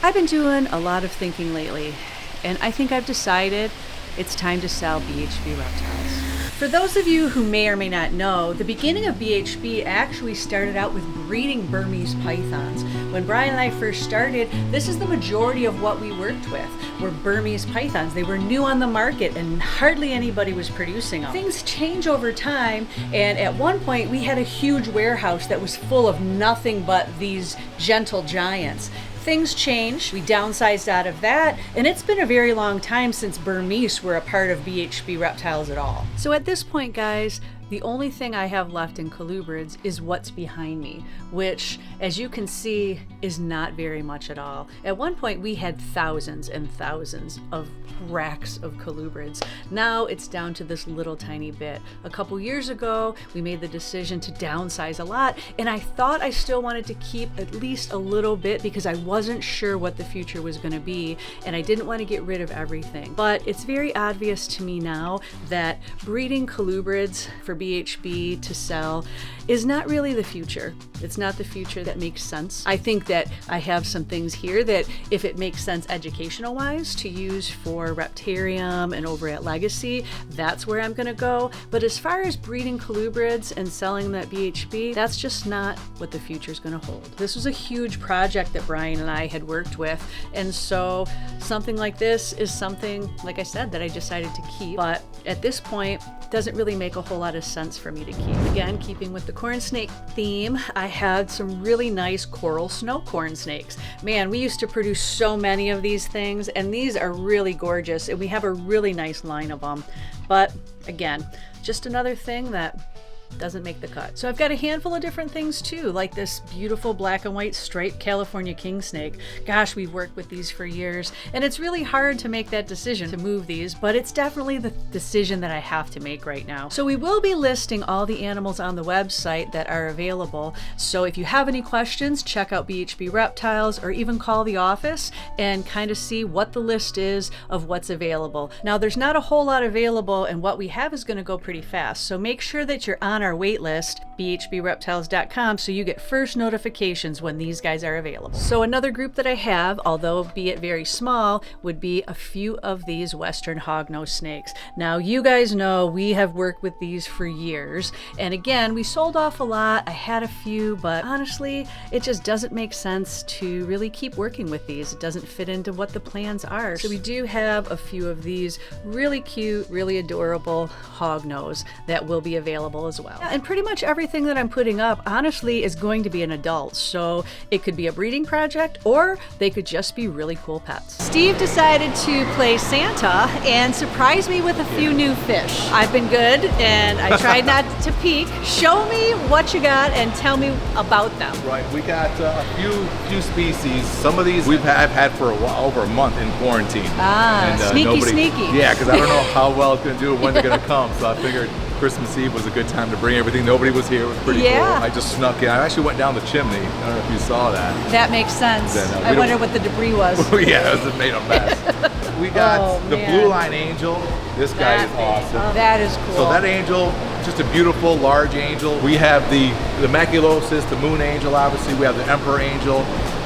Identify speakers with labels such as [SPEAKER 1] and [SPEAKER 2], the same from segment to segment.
[SPEAKER 1] I've been doing a lot of thinking lately, and I think I've decided it's time to sell BHB Reptiles. For those of you who may or may not know, the beginning of BHB actually started out with breeding Burmese pythons. When Brian and I first started, this is the majority of what we worked with, were Burmese pythons. They were new on the market and hardly anybody was producing them. Things change over time, and at one point we had a huge warehouse that was full of nothing but these gentle giants. Things changed, we downsized out of that, and it's been a very long time since Burmese were a part of BHB Reptiles at all. So at this point, guys, the only thing I have left in colubrids is what's behind me, which, as you can see, is not very much at all. At one point, we had thousands and thousands of racks of colubrids. Now it's down to this little tiny bit. A couple years ago, we made the decision to downsize a lot, and I thought I still wanted to keep at least a little bit because I wasn't sure what the future was going to be, and I didn't want to get rid of everything. But it's very obvious to me now that breeding colubrids for BHB to sell is not really the future. It's not the future that makes sense. I think that I have some things here that if it makes sense educational wise to use for Reptarium and over at Legacy, that's where I'm gonna go. But as far as breeding colubrids and selling that BHB, that's just not what the future is gonna hold. This was a huge project that Brian and I had worked with, and so something like this is something, like I said, that I decided to keep. But at this point, it doesn't really make a whole lot of sense for me to keep. Again, keeping with the corn snake theme, I had some really nice coral snow corn snakes. Man, we used to produce so many of these things, and these are really gorgeous, and we have a really nice line of them. But again, just another thing that doesn't make the cut. So I've got a handful of different things too, like this beautiful black and white striped California king snake. Gosh, we've worked with these for years, and it's really hard to make that decision to move these, but it's definitely the decision that I have to make right now. So we will be listing all the animals on the website that are available. So if you have any questions, check out BHB Reptiles or even call the office and kind of see what the list is of what's available. Now, there's not a whole lot available, and what we have is going to go pretty fast. So make sure that you're on our wait list, bhbreptiles.com, so you get first notifications when these guys are available. So another group that I have, although be it very small, would be a few of these Western hognose snakes. Now, you guys know we have worked with these for years, and again, we sold off a lot. I had a few, but honestly, it just doesn't make sense to really keep working with these. It doesn't fit into what the plans are. So we do have a few of these really cute, really adorable hognose that will be available as well. And pretty much everything that I'm putting up, honestly, is going to be an adult. So it could be a breeding project, or they could just be really cool pets. Steve decided to play Santa and surprise me with a few new fish. I've been good, and I tried not to peek. Show me what you got and tell me about them.
[SPEAKER 2] Right, we got a few species. Some of these I've had for a while, over a month in quarantine.
[SPEAKER 1] And, sneaky.
[SPEAKER 2] Yeah, because I don't know how well it's going to do and when they're going to come. So I figured Christmas Eve was a good time to bring everything. Nobody was here. It was pretty cool. I just snuck in. I actually went down the chimney. I don't know if you saw that.
[SPEAKER 1] That makes sense. Then, I wonder what the debris was.
[SPEAKER 2] Yeah, it was made a mess. We got the blue line angel. This guy is awesome.
[SPEAKER 1] That is cool.
[SPEAKER 2] So that angel, just a beautiful large angel. We have the maculosis, the moon angel, obviously. We have the emperor angel.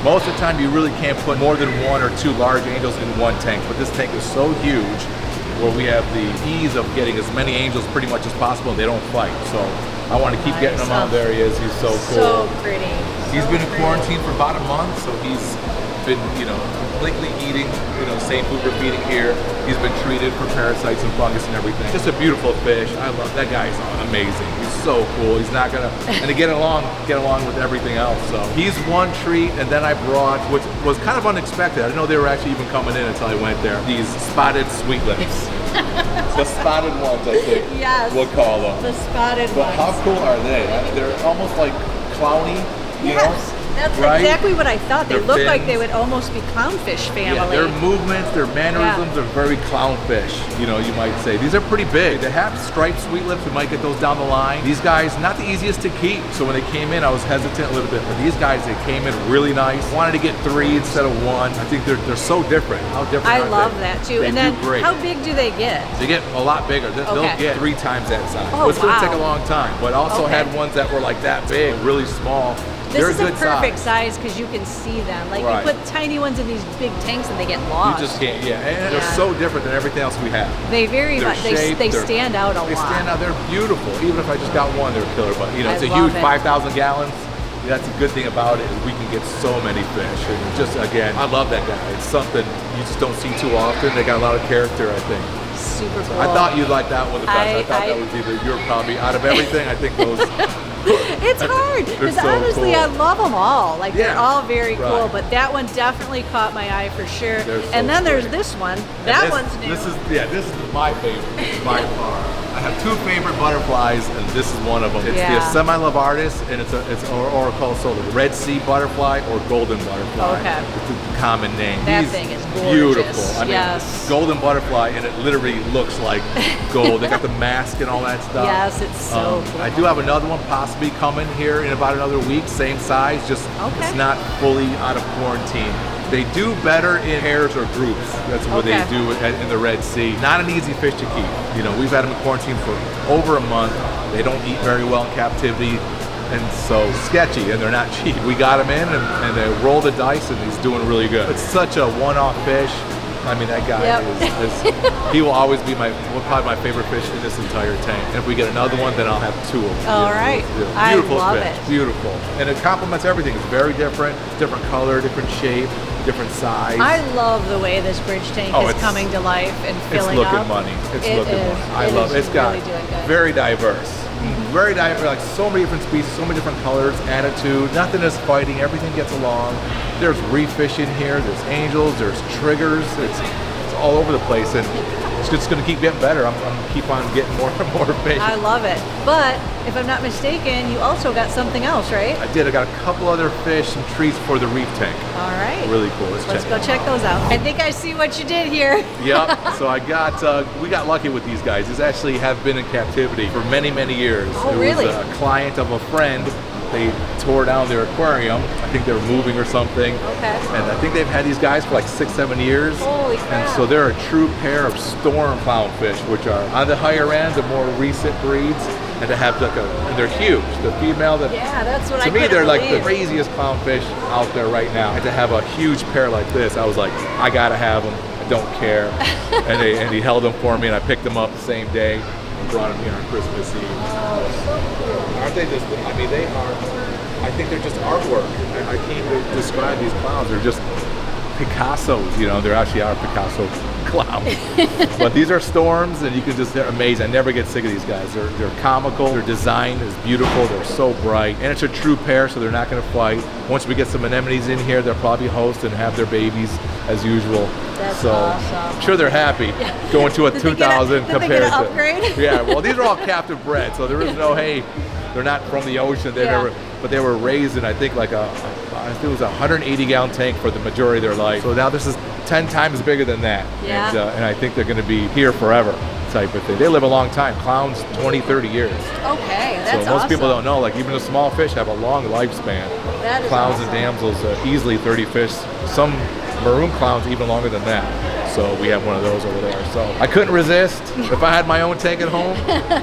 [SPEAKER 2] Most of the time you really can't put more than one or two large angels in one tank, but this tank is so huge where we have the ease of getting as many angels pretty much as possible, and they don't fight. So I want to keep getting him out. There he is. He's so cool.
[SPEAKER 1] So pretty.
[SPEAKER 2] He's been in quarantine for about a month, so he's been, completely eating, same food we're feeding here. He's been treated for parasites and fungus and everything. Just a beautiful fish. I love that guy's amazing. He's so cool. He's not gonna and to get along with everything else. So he's one treat, and then I brought, which was kind of unexpected. I didn't know they were actually even coming in until I went there. These spotted sweet lips. The spotted ones, I think.
[SPEAKER 1] Yes.
[SPEAKER 2] We'll call them.
[SPEAKER 1] The spotted ones.
[SPEAKER 2] But how cool are they? They're almost like clowny, you know?
[SPEAKER 1] That's exactly what I thought. They look like they would almost be clownfish family.
[SPEAKER 2] Yeah, their movements, their mannerisms are very clownfish, you might say. These are pretty big. They have striped sweet lips. We might get those down the line. These guys, not the easiest to keep. So when they came in, I was hesitant a little bit. But these guys, they came in really nice. Wanted to get 3 instead of 1. I think they're so different. How different are they?
[SPEAKER 1] I love that too. And then how big do they get?
[SPEAKER 2] They get a lot bigger. They'll get 3 times that size.
[SPEAKER 1] Oh,
[SPEAKER 2] it's going to take a long time. But also had ones that were like that big, really small.
[SPEAKER 1] This is a perfect size because you can see them. Like you put tiny ones in these big tanks and they get lost.
[SPEAKER 2] You just can't, and they're so different than everything else we have.
[SPEAKER 1] They very much, they stand out a lot.
[SPEAKER 2] They stand out, they're beautiful. Even if I just got one, they're killer. But you know, it's a huge 5,000 gallons. That's a good thing about it is we can get so many fish. And just again, I love that guy. It's something you just don't see too often. They got a lot of character, I think.
[SPEAKER 1] Super cool.
[SPEAKER 2] I thought you'd like that one the best. I thought that was either you're probably out of everything. I think those.
[SPEAKER 1] It's hard because
[SPEAKER 2] so
[SPEAKER 1] honestly,
[SPEAKER 2] cool.
[SPEAKER 1] I love them all. Like they're all very cool,
[SPEAKER 2] right.
[SPEAKER 1] but that one definitely caught my eye for sure.
[SPEAKER 2] And
[SPEAKER 1] then there's this one. That one's new.
[SPEAKER 2] This is my favorite by far. I have two favorite butterflies, and this is one of them. It's the semi-lavardis, and it's or called the Red Sea butterfly or golden butterfly.
[SPEAKER 1] Okay.
[SPEAKER 2] It's a common name.
[SPEAKER 1] That thing is gorgeous.
[SPEAKER 2] Beautiful. I mean, golden butterfly, and it literally looks like gold. They got the mask and all that stuff.
[SPEAKER 1] Yes, it's so cool.
[SPEAKER 2] I do have another one possibly coming here in about another week, same size, just it's not fully out of quarantine. They do better in pairs or groups. That's what they do in the Red Sea. Not an easy fish to keep. You know, we've had them in quarantine for over a month. They don't eat very well in captivity, and so sketchy, and they're not cheap. We got him in, and they roll the dice, and he's doing really good. It's such a one-off fish. I mean, that guy he will always be probably my favorite fish in this entire tank. And if we get another one, then I'll have two of them.
[SPEAKER 1] All right.
[SPEAKER 2] Beautiful
[SPEAKER 1] I love
[SPEAKER 2] fish.
[SPEAKER 1] it.
[SPEAKER 2] Beautiful. And it complements everything. It's very different color, different shape, different size.
[SPEAKER 1] I love the way this bridge tank is coming to life and filling up.
[SPEAKER 2] It's looking money. It's looking money. I love it. It's got very diverse. Very diverse, like so many different species, so many different colors, attitude. Nothing is fighting. Everything gets along. There's reef fish in here. There's angels. There's triggers. It's all over the place, and it's just going to keep getting better. I'm going to keep on getting more and more fish.
[SPEAKER 1] I love it. But if I'm not mistaken, you also got something else, right?
[SPEAKER 2] I did. I got a couple other fish, some treats for the reef tank.
[SPEAKER 1] All right.
[SPEAKER 2] Really cool.
[SPEAKER 1] Let's go check those out. I think I see what you did here.
[SPEAKER 2] Yep. So we got lucky with these guys. These actually have been in captivity for many, many years.
[SPEAKER 1] Oh, really?
[SPEAKER 2] It was a client of a friend. They tore down their aquarium. I think they were moving or something.
[SPEAKER 1] Okay.
[SPEAKER 2] And I think they've had these guys for like 6-7 years.
[SPEAKER 1] Holy crap.
[SPEAKER 2] And so they're a true pair of storm clownfish, which are on the higher end, the more recent breeds. And to have and they're huge. The female,
[SPEAKER 1] that's what I
[SPEAKER 2] to me, they're like the craziest clownfish out there right now. And to have a huge pair like this, I was like, I gotta have them. I don't care. and he held them for me, and I picked them up the same day and brought them here on Christmas Eve.
[SPEAKER 1] Oh, so cool.
[SPEAKER 2] Aren't they just? I mean, they are. I think they're just artwork. I can't even describe these clowns. They're just Picassos. You know, they actually are Picasso clowns. But these are storms, and they're amazing. I never get sick of these guys. They're comical. Their design is beautiful. They're so bright, and it's a true pair, so they're not going to fight. Once we get some anemones in here, they'll probably host and have their babies as usual.
[SPEAKER 1] That's awesome.
[SPEAKER 2] I'm sure they're happy going to a 2,000 compared
[SPEAKER 1] to upgrade?
[SPEAKER 2] Yeah. Well, these are all captive bred, so there is no they're not from the ocean. But they were raised in, I think, like I think it was a 180-gallon tank for the majority of their life. So now this is 10 times bigger than that.
[SPEAKER 1] Yeah.
[SPEAKER 2] And I think they're going to be here forever, type of thing. They live a long time. Clowns, 20, 30 years.
[SPEAKER 1] Okay, that's awesome.
[SPEAKER 2] So most people don't know, like even the small fish have a long lifespan.
[SPEAKER 1] That is
[SPEAKER 2] Clowns
[SPEAKER 1] awesome.
[SPEAKER 2] and damsels, easily 30 fish. Some maroon clowns even longer than that. So we have one of those over there. So I couldn't resist. If I had my own tank at home,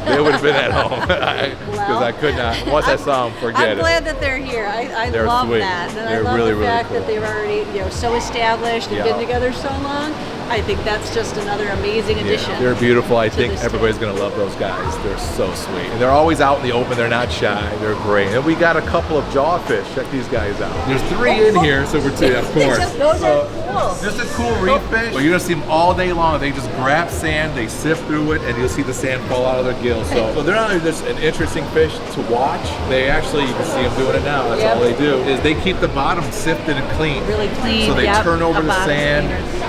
[SPEAKER 2] they would have been at home. Because I could not. Once I saw them, forget it.
[SPEAKER 1] I'm glad that they're here. I
[SPEAKER 2] They're
[SPEAKER 1] love
[SPEAKER 2] sweet.
[SPEAKER 1] that. And
[SPEAKER 2] They're
[SPEAKER 1] I love
[SPEAKER 2] really,
[SPEAKER 1] the fact
[SPEAKER 2] really
[SPEAKER 1] that they've already so established and been together so long. I think that's just another amazing addition.
[SPEAKER 2] They're beautiful. I think
[SPEAKER 1] this
[SPEAKER 2] everybody's going to love those guys. They're so sweet. And they're always out in the open. They're not shy. They're great. And we got a couple of jawfish. Check these guys out. There's 3 in here, so we're 2, of course.
[SPEAKER 1] Those are cool.
[SPEAKER 2] Just a cool reef fish. Well, you're going to see them all day long. They just grab sand, they sift through it, and you'll see the sand fall out of their gills. So they're not only just an interesting fish to watch, they actually, you can see them doing it now. That's all they do, is they keep the bottom sifted and clean.
[SPEAKER 1] Really clean.
[SPEAKER 2] So they turn over the sand.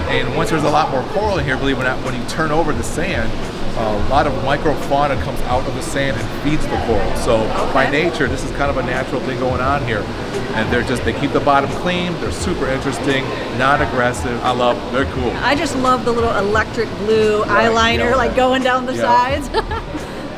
[SPEAKER 2] And once there's a lot more coral in here, believe it or not, when you turn over the sand, a lot of microfauna comes out of the sand and feeds the coral. So by nature, this is kind of a natural thing going on here. And they keep the bottom clean. They're super interesting, not aggressive. I love them. They're cool.
[SPEAKER 1] I just love the little electric blue eyeliner like going down the sides.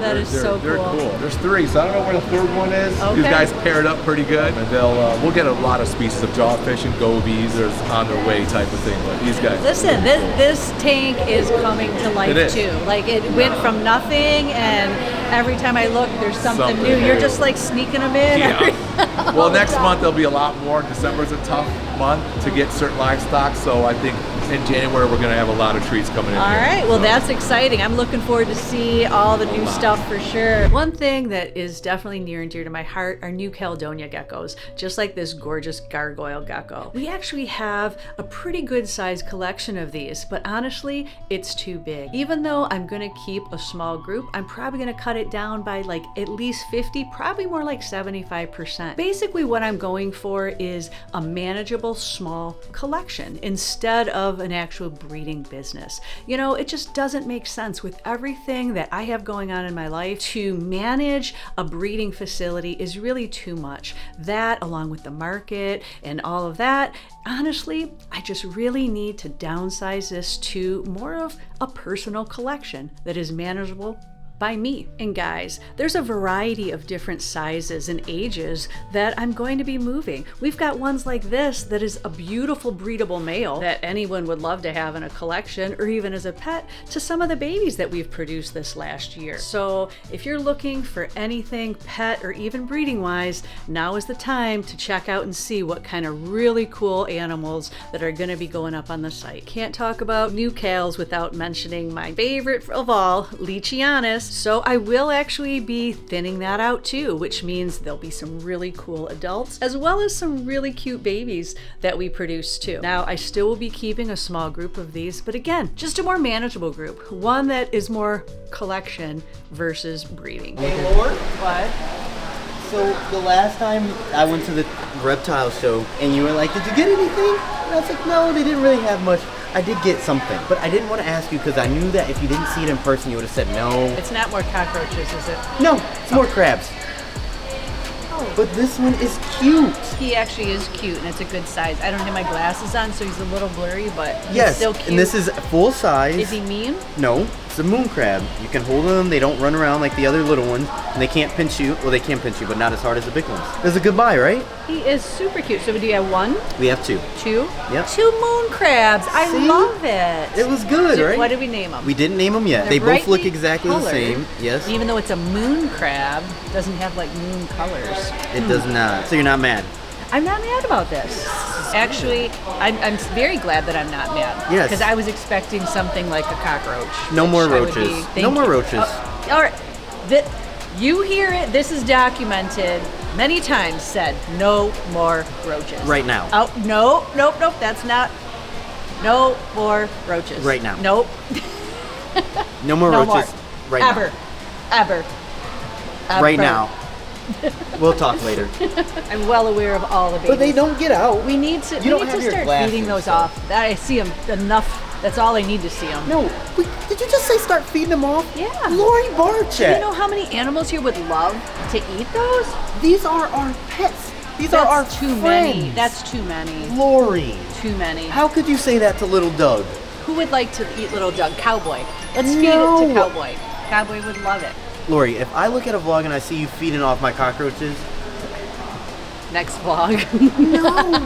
[SPEAKER 1] That is so cool.
[SPEAKER 2] They're cool. There's 3, so I don't know where the 3rd one is.
[SPEAKER 1] Okay.
[SPEAKER 2] These guys paired up pretty good, and we'll get a lot of species of jawfish and gobies. There's on their way type of thing, but these guys.
[SPEAKER 1] Listen, this tank is coming to life too. Like it went from nothing, and every time I look, there's something new. You're just like sneaking them in.
[SPEAKER 2] Yeah. Well, next month there'll be a lot more. December's a tough month to get certain livestock, so I think in January we're going to have a lot of treats coming in.
[SPEAKER 1] All
[SPEAKER 2] here.
[SPEAKER 1] right, well, that's exciting. I'm looking forward to see all the new stuff for sure. One thing that is definitely near and dear to my heart are New Caledonia geckos, just like this gorgeous gargoyle gecko. We actually have a pretty good sized collection of these, but honestly, it's too big. Even though I'm going to keep a small group, I'm probably going to cut it down by like at least 50, probably more like 75%. Basically, what I'm going for is a manageable small collection instead of an actual breeding business. You know, it just doesn't make sense with everything that I have going on in my life. To manage a breeding facility is really too much. That, along with the market and all of that, honestly, I just really need to downsize this to more of a personal collection that is manageable by me. And guys, there's a variety of different sizes and ages that I'm going to be moving. We've got ones like this that is a beautiful breedable male that anyone would love to have in a collection or even as a pet, to some of the babies that we've produced this last year. So if you're looking for anything pet or even breeding wise, now is the time to check out and see what kind of really cool animals that are going to be going up on the site. Can't talk about new cales without mentioning my favorite of all, Leachianus. So I will actually be thinning that out too, which means there'll be some really cool adults as well as some really cute babies that we produce too. Now, I still will be keeping a small group of these, but again, just a more manageable group, one that is more collection versus breeding.
[SPEAKER 3] Hey, Lord.
[SPEAKER 1] What?
[SPEAKER 3] So the last time I went to the reptile show and you were like, did you get anything? And I was like, no, they didn't really have much. I did get something, but I didn't want to ask you because I knew that if you didn't see it in person, you would have said no.
[SPEAKER 1] It's not more cockroaches, is it?
[SPEAKER 3] No, it's more crabs. Oh. But this one is cute.
[SPEAKER 1] He actually is cute and it's a good size. I don't have my glasses on, so he's a little blurry, but he's
[SPEAKER 3] yes,
[SPEAKER 1] still cute.
[SPEAKER 3] And this is full size.
[SPEAKER 1] Is he mean?
[SPEAKER 3] No, it's a moon crab. You can hold them, they don't run around like the other little ones, and they can't pinch you. Well, they can pinch you, but not as hard as the big ones. There's a good buy, right?
[SPEAKER 1] He is super cute. So do you have one?
[SPEAKER 3] We have two.
[SPEAKER 1] Two?
[SPEAKER 3] Yep.
[SPEAKER 1] Two moon crabs. I
[SPEAKER 3] See?
[SPEAKER 1] love it.
[SPEAKER 3] It was good, right?
[SPEAKER 1] What did we name them?
[SPEAKER 3] We didn't name them yet.
[SPEAKER 1] They're
[SPEAKER 3] They both look
[SPEAKER 1] brightly
[SPEAKER 3] exactly the
[SPEAKER 1] colored.
[SPEAKER 3] same. Yes.
[SPEAKER 1] Even though it's a moon crab, it doesn't have like moon colors.
[SPEAKER 3] It does not. So you're not mad?
[SPEAKER 1] I'm not mad about this. Actually, I'm very glad that I'm not mad.
[SPEAKER 3] Yes.
[SPEAKER 1] Because I was expecting something like a cockroach.
[SPEAKER 3] No
[SPEAKER 1] which
[SPEAKER 3] more
[SPEAKER 1] I would
[SPEAKER 3] roaches.
[SPEAKER 1] be
[SPEAKER 3] No
[SPEAKER 1] thinking.
[SPEAKER 3] more roaches.
[SPEAKER 1] All right. You hear it. This is documented many times. Said no more roaches.
[SPEAKER 3] Right now.
[SPEAKER 1] Oh no, nope. That's not. No more roaches.
[SPEAKER 3] Right now.
[SPEAKER 1] Nope.
[SPEAKER 3] No more
[SPEAKER 1] No
[SPEAKER 3] roaches.
[SPEAKER 1] more.
[SPEAKER 3] Right
[SPEAKER 1] Ever.
[SPEAKER 3] now.
[SPEAKER 1] Ever.
[SPEAKER 3] Right now. We'll talk later.
[SPEAKER 1] I'm well aware of all the babies.
[SPEAKER 3] But they don't get out.
[SPEAKER 1] We need to.
[SPEAKER 3] You
[SPEAKER 1] We
[SPEAKER 3] don't
[SPEAKER 1] need
[SPEAKER 3] have
[SPEAKER 1] to
[SPEAKER 3] your
[SPEAKER 1] start
[SPEAKER 3] glasses,
[SPEAKER 1] feeding those
[SPEAKER 3] so-
[SPEAKER 1] off. That I see them enough. That's all I need to see them.
[SPEAKER 3] No. Did you just say start feeding them off?
[SPEAKER 1] Yeah.
[SPEAKER 3] Lori
[SPEAKER 1] Do
[SPEAKER 3] Barczyk.
[SPEAKER 1] you know how many animals here would love to eat those?
[SPEAKER 3] These are our pets. These are our
[SPEAKER 1] That's too
[SPEAKER 3] friends.
[SPEAKER 1] many. That's too many.
[SPEAKER 3] Lori.
[SPEAKER 1] Too many.
[SPEAKER 3] How could you say that to little Doug?
[SPEAKER 1] Who would like to eat little Doug? Cowboy. Let's feed
[SPEAKER 3] No.
[SPEAKER 1] it to Cowboy. Cowboy would love it.
[SPEAKER 3] Lori, if I look at a vlog and I see you feeding off my cockroaches,
[SPEAKER 1] Next vlog.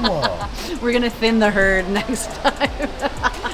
[SPEAKER 3] no.
[SPEAKER 1] We're gonna thin the herd next time.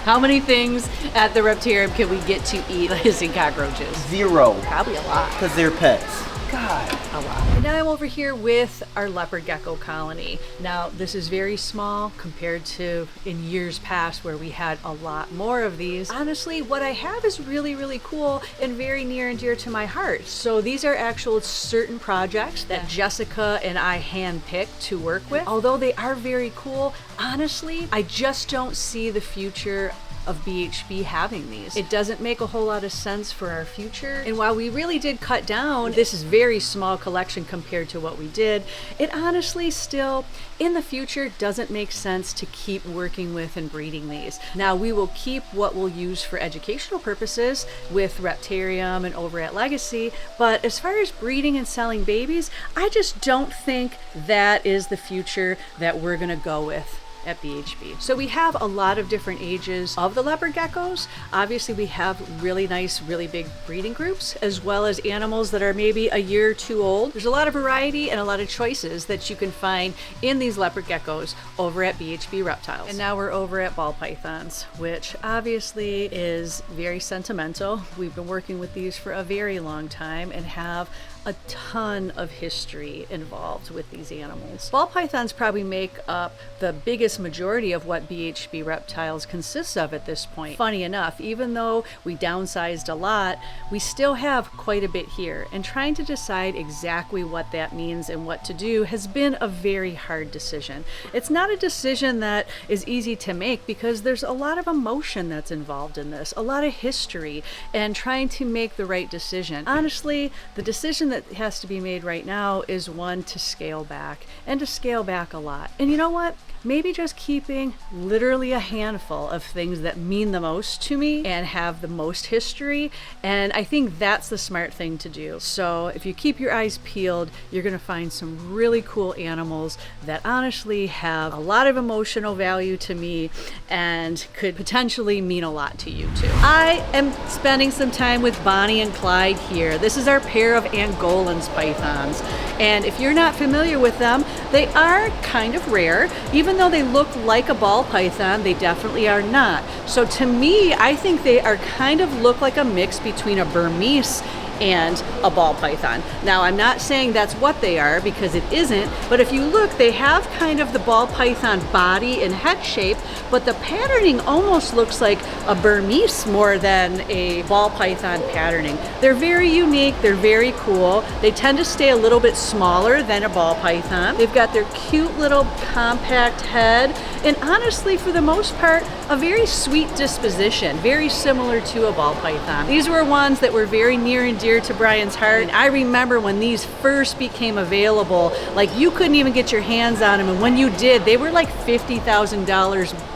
[SPEAKER 1] How many things at the Reptarium can we get to eat hissing cockroaches?
[SPEAKER 3] 0.
[SPEAKER 1] Probably a lot.
[SPEAKER 3] Because they're pets. God.
[SPEAKER 1] A lot. And now I'm over here with our leopard gecko colony. Now, this is very small compared to in years past where we had a lot more of these. Honestly, what I have is really, really cool and very near and dear to my heart. So these are actual certain projects that Jessica and I handpicked to work with. Although they are very cool, honestly, I just don't see the future of BHB having these. It doesn't make a whole lot of sense for our future. And while we really did cut down, this is very small collection compared to what we did, it honestly still, in the future, doesn't make sense to keep working with and breeding these. Now, we will keep what we'll use for educational purposes with Reptarium and over at Legacy, but as far as breeding and selling babies, I just don't think that is the future that we're gonna go with at BHB. So we have a lot of different ages of the leopard geckos. Obviously we have really nice, really big breeding groups, as well as animals that are maybe a year or two old. There's a lot of variety and a lot of choices that you can find in these leopard geckos over at BHB Reptiles. And now we're over at ball pythons, which obviously is very sentimental. We've been working with these for a very long time and have a ton of history involved with these animals. Ball pythons probably make up the biggest majority of what BHB Reptiles consists of at this point. Funny enough, even though we downsized a lot, we still have quite a bit here, and trying to decide exactly what that means and what to do has been a very hard decision. It's not a decision that is easy to make because there's a lot of emotion that's involved in this, a lot of history, and trying to make the right decision. Honestly, the decision that has to be made right now is one to scale back, and to scale back a lot. And you know what? Maybe just keeping literally a handful of things that mean the most to me and have the most history, and I think that's the smart thing to do. So if you keep your eyes peeled, you're gonna find some really cool animals that honestly have a lot of emotional value to me and could potentially mean a lot to you too. I am spending some time with Bonnie and Clyde here. This is our pair of Angolans pythons, and if you're not familiar with them, they are kind of rare. Even though they look like a ball python, they definitely are not. So to me, I think they are kind of look like a mix between a Burmese and a ball python. Now, I'm not saying that's what they are because it isn't, but if you look, they have kind of the ball python body and head shape, but the patterning almost looks like a Burmese more than a ball python patterning. They're very unique, they're very cool. They tend to stay a little bit smaller than a ball python. They've got their cute little compact head, and honestly, for the most part, a very sweet disposition, very similar to a ball python. These were ones that were very near and dear to Brian's heart. And I remember when these first became available, like you couldn't even get your hands on them, and when you did, they were like $50,000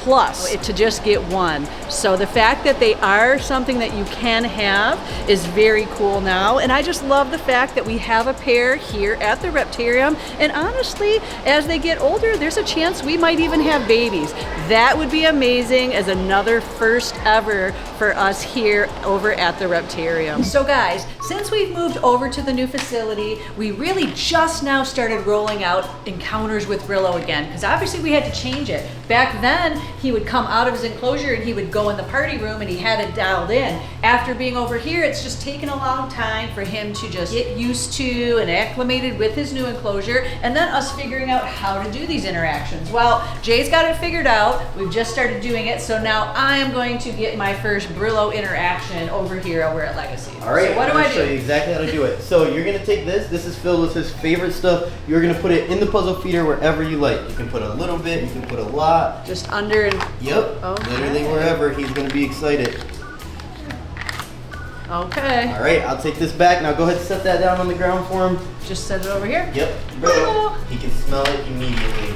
[SPEAKER 1] plus to just get one. So the fact that they are something that you can have is very cool now, and I just love the fact that we have a pair here at the Reptarium, and honestly, as they get older, there's a chance we might even have babies. That would be amazing as another first ever for us here over at the Reptarium. So guys, since we've moved over to the new facility, we really just now started rolling out encounters with Brillow again, because obviously we had to change it. Back then, he would come out of his enclosure and he would go in the party room and he had it dialed in. After being over here, it's just taken a long time for him to just get used to and acclimated with his new enclosure, and then us figuring out how to do these interactions. Well, Jay's got it figured out. We've just started doing it, so now I am going to get my first Brillow interaction over here over at Legacy.
[SPEAKER 3] All right,
[SPEAKER 1] so what do I do?
[SPEAKER 3] show you exactly how to do it. So you're gonna take this. This is filled with his favorite stuff. You're gonna put it in the puzzle feeder wherever you like. You can put a little bit, you can put a lot.
[SPEAKER 1] Just under and...
[SPEAKER 3] Yep,
[SPEAKER 1] okay.
[SPEAKER 3] Literally wherever. He's gonna be excited.
[SPEAKER 1] Okay.
[SPEAKER 3] All right, I'll take this back. Now go ahead and set that down on the ground for him.
[SPEAKER 1] Just set it over here?
[SPEAKER 3] Yep, Brillow. He can smell it immediately.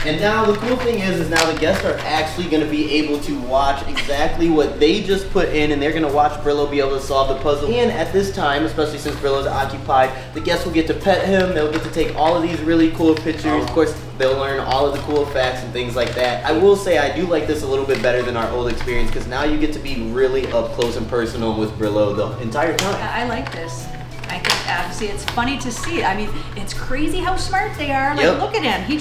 [SPEAKER 3] And now the cool thing is now the guests are actually going to be able to watch exactly what they just put in, and they're going to watch Brillow be able to solve the puzzle. And at this time, especially since Brillow's occupied, the guests will get to pet him. They'll get to take all of these really cool pictures. Of course, they'll learn all of the cool facts and things like that. I will say I do like this a little bit better than our old experience, because now you get to be really up close and personal with Brillow the entire time.
[SPEAKER 1] I like this. I think obviously it's funny to see. I mean, it's crazy how smart they are. Like, look at him. He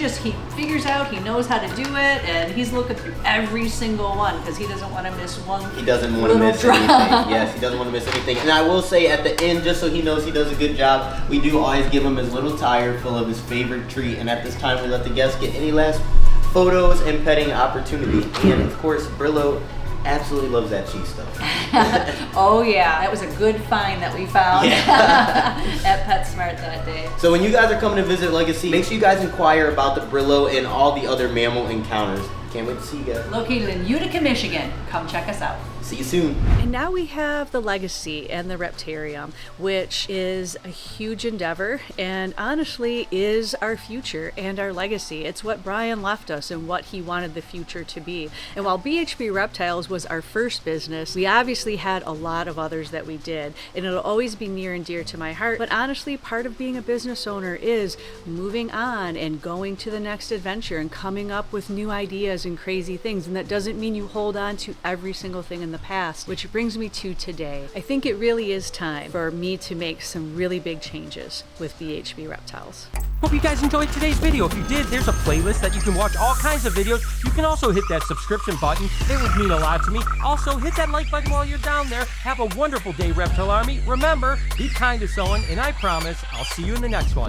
[SPEAKER 1] figures out, he knows how to do it, and he's looking through every single one because he doesn't want to miss one.
[SPEAKER 3] He doesn't want to miss anything. Yes, he doesn't want to miss anything. And I will say at the end, just so he knows he does a good job, we do always give him his little tire full of his favorite treat. And at this time, we let the guests get any last photos and petting opportunity. And of course, Brillow absolutely loves that cheese stuff.
[SPEAKER 1] Oh yeah, that was a good find that we found at PetSmart that day.
[SPEAKER 3] So when you guys are coming to visit Legacy, make sure you guys inquire about the Brillow and all the other mammal encounters. Can't wait to see you guys.
[SPEAKER 1] Located in Utica, Michigan. Come check us out.
[SPEAKER 3] See you soon.
[SPEAKER 1] And now we have the Legacy and the Reptarium, which is a huge endeavor and honestly is our future and our legacy. It's what Brian left us and what he wanted the future to be. And while BHB Reptiles was our first business, we obviously had a lot of others that we did, and it'll always be near and dear to my heart. But honestly, part of being a business owner is moving on and going to the next adventure and coming up with new ideas and crazy things. And that doesn't mean you hold on to every single thing in in the past, which brings me to today. I think it really is time for me to make some really big changes with BHB Reptiles.
[SPEAKER 4] Hope you guys enjoyed today's video. If you did, there's a playlist that you can watch all kinds of videos. You can also hit that subscription button. It would mean a lot to me. Also, hit that like button while you're down there. Have a wonderful day, Reptile Army. Remember, be kind to someone, and I promise I'll see you in the next one.